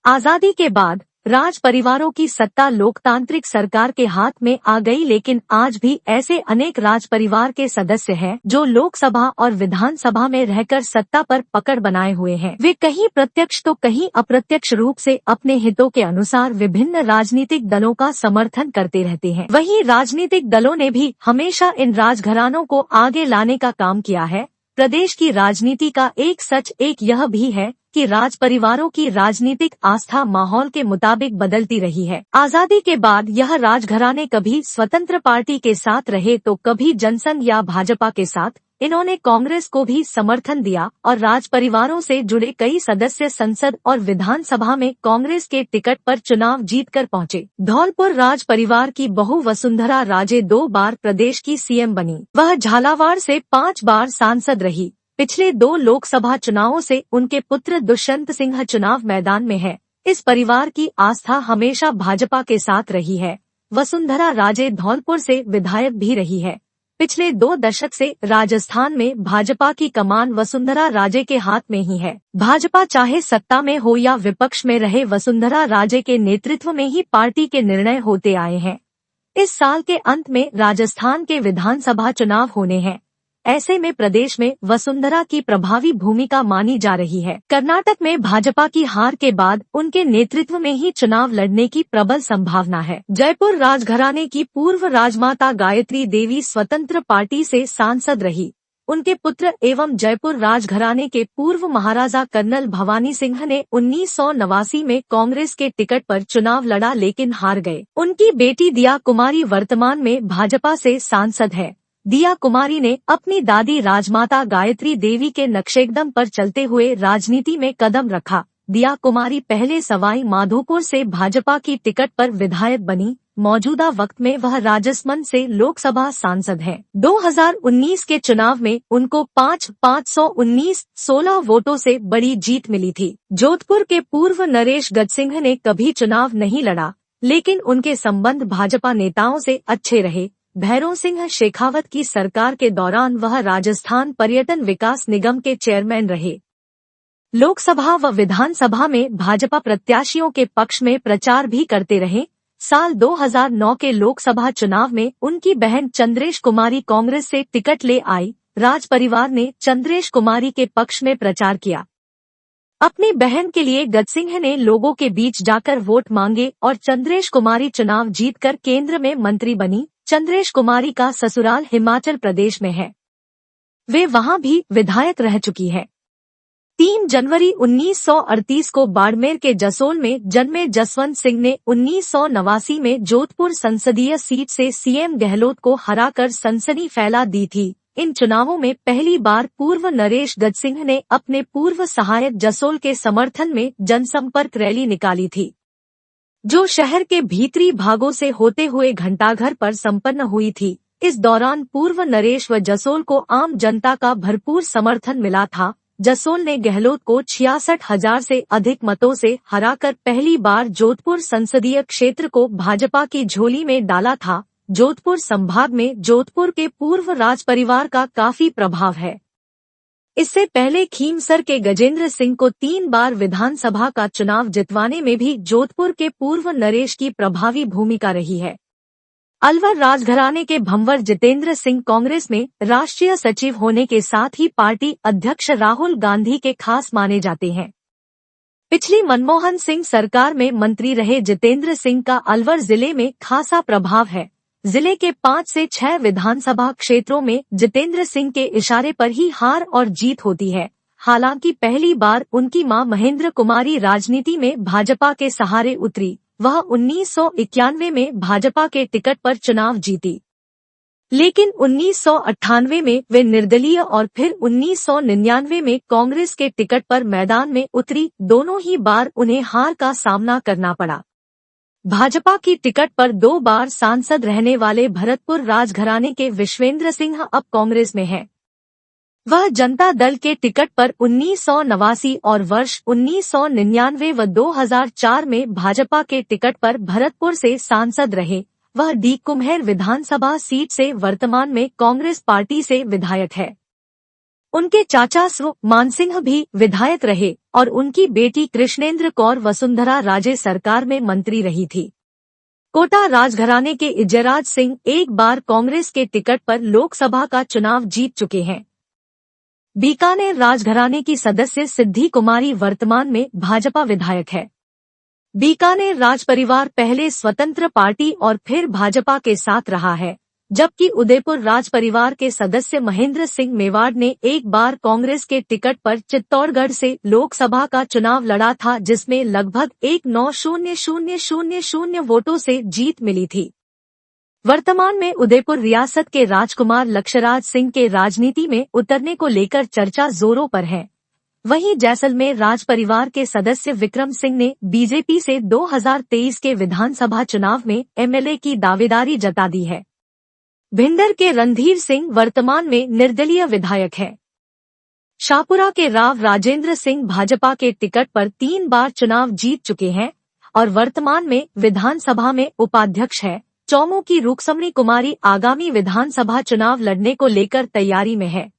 आजादी के बाद राज परिवारों की सत्ता लोकतांत्रिक सरकार के हाथ में आ गई, लेकिन आज भी ऐसे अनेक राज परिवार के सदस्य हैं जो लोकसभा और विधानसभा में रहकर सत्ता पर पकड़ बनाए हुए हैं। वे कहीं प्रत्यक्ष तो कहीं अप्रत्यक्ष रूप से अपने हितों के अनुसार विभिन्न राजनीतिक दलों का समर्थन करते रहते हैं। वहीं राजनीतिक दलों ने भी हमेशा इन राजघरानों को आगे लाने का काम किया है। प्रदेश की राजनीति का एक सच एक यह भी है कि राज परिवारों की राजनीतिक आस्था माहौल के मुताबिक बदलती रही है। आजादी के बाद यह राजघराने कभी स्वतंत्र पार्टी के साथ रहे तो कभी जनसंघ या भाजपा के साथ। इन्होंने कांग्रेस को भी समर्थन दिया और राज परिवारों से जुड़े कई सदस्य संसद और विधानसभा में कांग्रेस के टिकट पर चुनाव जीतकर पहुंचे। धौलपुर राज परिवार की बहू वसुंधरा राजे 2 बार प्रदेश की सीएम बनी। वह झालावाड़ से 5 बार सांसद रही। पिछले 2 लोकसभा चुनावों से उनके पुत्र दुष्यंत सिंह चुनाव मैदान में है। इस परिवार की आस्था हमेशा भाजपा के साथ रही है। वसुंधरा राजे धौलपुर से विधायक भी रही है। पिछले 2 दशक से राजस्थान में भाजपा की कमान वसुंधरा राजे के हाथ में ही है। भाजपा चाहे सत्ता में हो या विपक्ष में रहे, वसुंधरा राजे के नेतृत्व में ही पार्टी के निर्णय होते आए हैं। इस साल के अंत में राजस्थान के विधानसभा चुनाव होने हैं। ऐसे में प्रदेश में वसुंधरा की प्रभावी भूमिका मानी जा रही है। कर्नाटक में भाजपा की हार के बाद उनके नेतृत्व में ही चुनाव लड़ने की प्रबल संभावना है। जयपुर राजघराने की पूर्व राजमाता गायत्री देवी स्वतंत्र पार्टी से सांसद रही। उनके पुत्र एवं जयपुर राजघराने के पूर्व महाराजा कर्नल भवानी सिंह ने 1989 में कांग्रेस के टिकट पर चुनाव लड़ा लेकिन हार गए। उनकी बेटी दिया कुमारी वर्तमान में भाजपा से सांसद है। दिया कुमारी ने अपनी दादी राजमाता गायत्री देवी के नक्शेकदम पर चलते हुए राजनीति में कदम रखा। दिया कुमारी पहले सवाई माधोपुर से भाजपा की टिकट पर विधायक बनी। मौजूदा वक्त में वह राजसमंद से लोकसभा सांसद हैं। 2019 के चुनाव में उनको 5,519 वोटों से बड़ी जीत मिली थी। जोधपुर के पूर्व नरेश गजसिंह ने कभी चुनाव नहीं लड़ा, लेकिन उनके संबंध भाजपा नेताओं से अच्छे रहे। भैरों सिंह शेखावत की सरकार के दौरान वह राजस्थान पर्यटन विकास निगम के चेयरमैन रहे। लोकसभा व विधानसभा में भाजपा प्रत्याशियों के पक्ष में प्रचार भी करते रहे। साल 2009 के लोकसभा चुनाव में उनकी बहन चंद्रेश कुमारी कांग्रेस से टिकट ले आई। राज परिवार ने चंद्रेश कुमारी के पक्ष में प्रचार किया। अपनी बहन के लिए गजसिंह ने लोगों के बीच जाकर वोट मांगे और चंद्रेश कुमारी चुनाव जीतकर केंद्र में मंत्री बनी। चंद्रेश कुमारी का ससुराल हिमाचल प्रदेश में है। वे वहां भी विधायक रह चुकी है। 3 जनवरी 1938 को बाड़मेर के जसोल में जन्मे जसवंत सिंह ने 1989 में जोधपुर संसदीय सीट से सीएम गहलोत को हराकर सनसनी फैला दी थी। इन चुनावों में पहली बार पूर्व नरेश गजसिंह ने अपने पूर्व सहायक जसोल के समर्थन में जनसंपर्क रैली निकाली थी, जो शहर के भीतरी भागों से होते हुए घंटाघर पर संपन्न हुई थी। इस दौरान पूर्व नरेश व जसोल को आम जनता का भरपूर समर्थन मिला था। जसोल ने गहलोत को 66,000 से अधिक मतों से हराकर पहली बार जोधपुर संसदीय क्षेत्र को भाजपा की झोली में डाला था। जोधपुर संभाग में जोधपुर के पूर्व राज परिवार का काफी प्रभाव है। इससे पहले खीमसर के गजेंद्र सिंह को 3 बार विधानसभा का चुनाव जितवाने में भी जोधपुर के पूर्व नरेश की प्रभावी भूमिका रही है। अलवर राजघराने के भंवर जितेंद्र सिंह कांग्रेस में राष्ट्रीय सचिव होने के साथ ही पार्टी अध्यक्ष राहुल गांधी के खास माने जाते हैं। पिछली मनमोहन सिंह सरकार में मंत्री रहे जितेंद्र सिंह का अलवर जिले में खासा प्रभाव है। जिले के 5 से 6 विधानसभा क्षेत्रों में जितेंद्र सिंह के इशारे पर ही हार और जीत होती है। हालांकि पहली बार उनकी मां महेंद्र कुमारी राजनीति में भाजपा के सहारे उतरी। वह 1991 में भाजपा के टिकट पर चुनाव जीती, लेकिन 1998 में वे निर्दलीय और फिर 1999 में कांग्रेस के टिकट पर मैदान में उतरी। दोनों ही बार उन्हें हार का सामना करना पड़ा। भाजपा की टिकट पर 2 बार सांसद रहने वाले भरतपुर राजघराने के विश्वेंद्र सिंह अब कांग्रेस में हैं। वह जनता दल के टिकट पर 1989 और वर्ष 1999 व 2004 में भाजपा के टिकट पर भरतपुर से सांसद रहे। वह डी कुम्हेर विधानसभा सीट से वर्तमान में कांग्रेस पार्टी से विधायक है। उनके चाचा स्व मानसिंह भी विधायक रहे और उनकी बेटी कृष्णेंद्र कौर वसुंधरा राजे सरकार में मंत्री रही थी। कोटा राजघराने के इजराज सिंह एक बार कांग्रेस के टिकट पर लोकसभा का चुनाव जीत चुके हैं। बीकानेर राजघराने की सदस्य सिद्धि कुमारी वर्तमान में भाजपा विधायक है। बीकानेर राजपरिवार पहले स्वतंत्र पार्टी और फिर भाजपा के साथ रहा है, जबकि उदयपुर राजपरिवार के सदस्य महेंद्र सिंह मेवाड़ ने एक बार कांग्रेस के टिकट पर चित्तौड़गढ़ से लोकसभा का चुनाव लड़ा था, जिसमें लगभग 19,000 वोटों से जीत मिली थी। वर्तमान में उदयपुर रियासत के राजकुमार लक्षराज सिंह के राजनीति में उतरने को लेकर चर्चा जोरों पर है। वहीं जैसलमेर राजपरिवार के सदस्य विक्रम सिंह ने बीजेपी से 2023 के विधानसभा चुनाव में एमएलए की दावेदारी जता दी है। भिंडर के रणधीर सिंह वर्तमान में निर्दलीय विधायक है। शाहपुरा के राव राजेंद्र सिंह भाजपा के टिकट पर 3 बार चुनाव जीत चुके हैं और वर्तमान में विधानसभा में उपाध्यक्ष है। चौमू की रुक्समणी कुमारी आगामी विधानसभा चुनाव लड़ने को लेकर तैयारी में है।